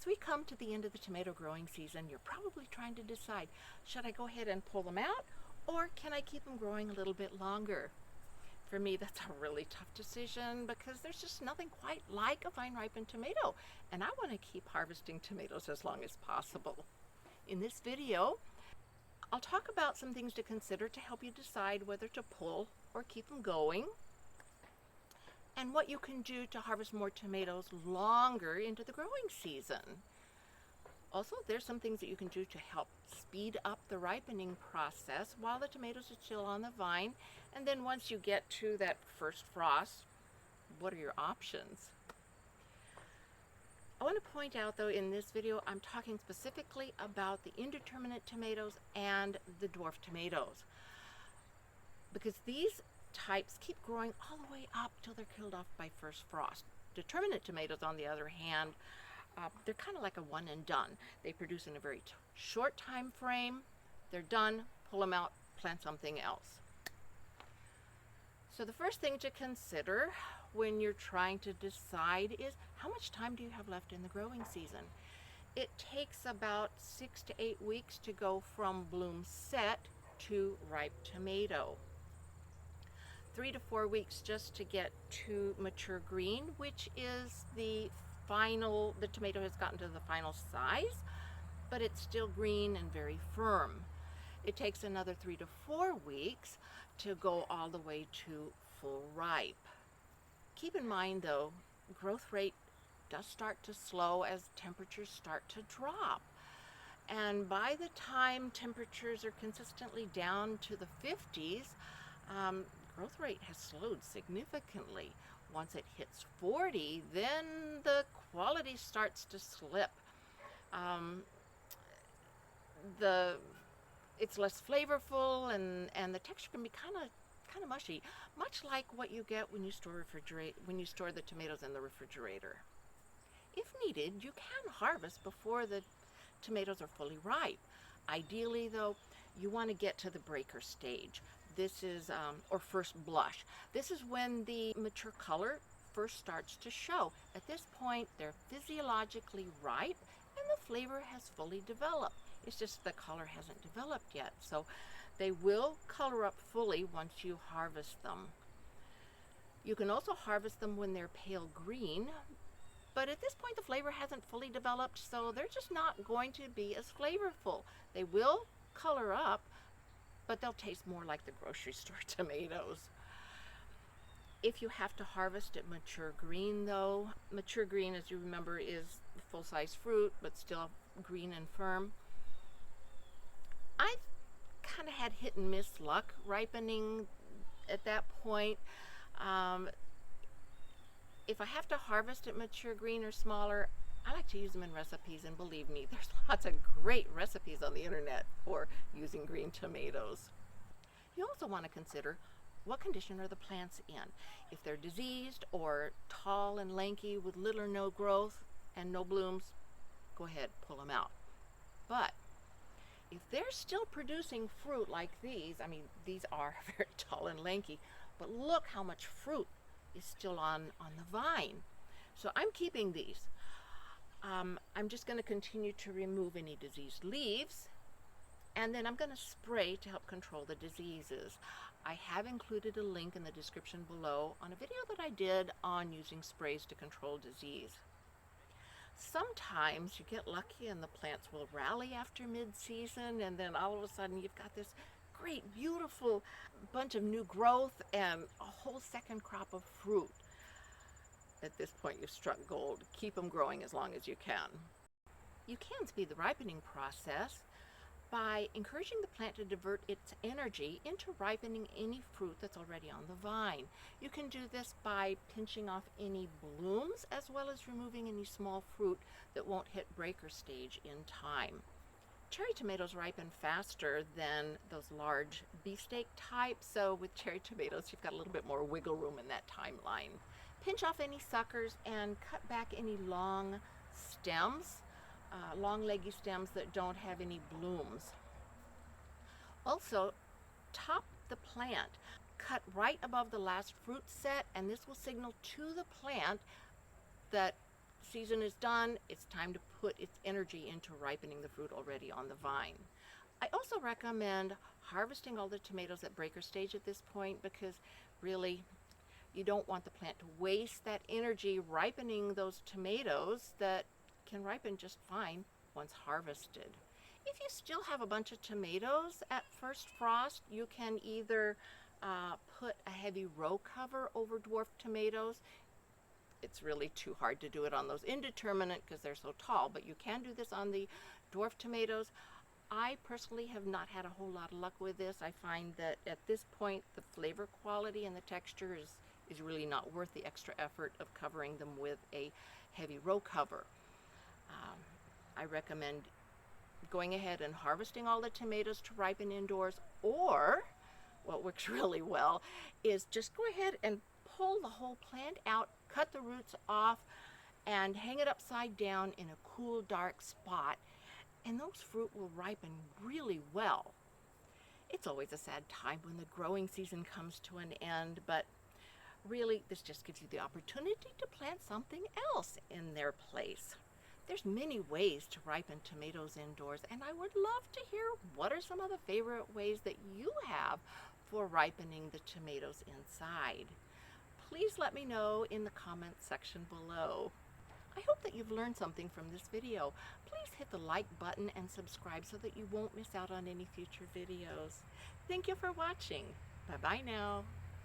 we come to the end of the tomato growing season, you're probably trying to decide, should I go ahead and pull them out, or can I keep them growing a little bit longer? For me, that's a really tough decision because there's just nothing quite like a vine ripened tomato, and I want to keep harvesting tomatoes as long as possible. In this video, I'll talk about some things to consider to help you decide whether to pull or keep them going, and what you can do to harvest more tomatoes longer into the growing season. Also, there's some things that you can do to help speed up the ripening process while the tomatoes are still on the vine, and then once you get to that first frost, what are your options? I want to point out though, in this video I'm talking specifically about the indeterminate tomatoes and the dwarf tomatoes, because these types keep growing all the way up till they're killed off by first frost. Determinate tomatoes, on the other hand, they're kind of like a one and done. They produce in a very short time frame. They're done, pull them out, plant something else. So the first thing to consider when you're trying to decide is, how much time do you have left in the growing season? It takes about 6 to 8 weeks to go from bloom set to ripe tomato. 3 to 4 weeks just to get to mature green, which is the tomato has gotten to the final size, but it's still green and very firm. It takes another 3 to 4 weeks to go all the way to full ripe. Keep in mind though, growth rate does start to slow as temperatures start to drop. And by the time temperatures are consistently down to the 50s, growth rate has slowed significantly. Once it hits 40, then the quality starts to slip. It's less flavorful, and the texture can be kind of mushy, much like what you get when you store the tomatoes in the refrigerator. If needed, you can harvest before the tomatoes are fully ripe. Ideally though, you want to get to the breaker stage. This is, or first blush. This is when the mature color first starts to show. At this point, they're physiologically ripe and the flavor has fully developed. It's just the color hasn't developed yet. So they will color up fully once you harvest them. You can also harvest them when they're pale green, but at this point the flavor hasn't fully developed, so they're just not going to be as flavorful. They will color up, but they'll taste more like the grocery store tomatoes. If you have to harvest at mature green though, mature green, as you remember, is full-size fruit, but still green and firm. I've kind of had hit and miss luck ripening at that point. If I have to harvest at mature green or smaller, I like to use them in recipes, and believe me, there's lots of great recipes on the internet for using green tomatoes. You also want to consider, what condition are the plants in? If they're diseased or tall and lanky with little or no growth and no blooms, go ahead, pull them out. But if they're still producing fruit like these, I mean, these are very tall and lanky, but look how much fruit is still on the vine. So I'm keeping these. I'm just going to continue to remove any diseased leaves, and then I'm going to spray to help control the diseases. I have included a link in the description below on a video that I did on using sprays to control disease. Sometimes you get lucky and the plants will rally after mid-season, and then all of a sudden you've got this great, beautiful bunch of new growth and a whole second crop of fruit. At this point, you've struck gold. Keep them growing as long as you can. You can speed the ripening process by encouraging the plant to divert its energy into ripening any fruit that's already on the vine. You can do this by pinching off any blooms as well as removing any small fruit that won't hit breaker stage in time. Cherry tomatoes ripen faster than those large beefsteak types, so with cherry tomatoes you've got a little bit more wiggle room in that timeline. Pinch off any suckers and cut back any long stems, long leggy stems that don't have any blooms. Also, top the plant. Cut right above the last fruit set, and this will signal to the plant that season is done, it's time to put its energy into ripening the fruit already on the vine. I also recommend harvesting all the tomatoes at breaker stage at this point, because really you don't want the plant to waste that energy ripening those tomatoes that can ripen just fine once harvested. If you still have a bunch of tomatoes at first frost, you can either put a heavy row cover over dwarf tomatoes. It's really too hard to do it on those indeterminate because they're so tall, but you can do this on the dwarf tomatoes. I personally have not had a whole lot of luck with this. I find that at this point the flavor quality and the texture is really not worth the extra effort of covering them with a heavy row cover. I recommend going ahead and harvesting all the tomatoes to ripen indoors, or what works really well is just go ahead and pull the whole plant out, cut the roots off, and hang it upside down in a cool, dark spot, and those fruit will ripen really well. It's always a sad time when the growing season comes to an end, but really this just gives you the opportunity to plant something else in their place. There's many ways to ripen tomatoes indoors, and I would love to hear what are some of the favorite ways that you have for ripening the tomatoes inside. Please let me know in the comments section below. I hope that you've learned something from this video. Please hit the like button and subscribe so that you won't miss out on any future videos. Thank you for watching. Bye-bye now.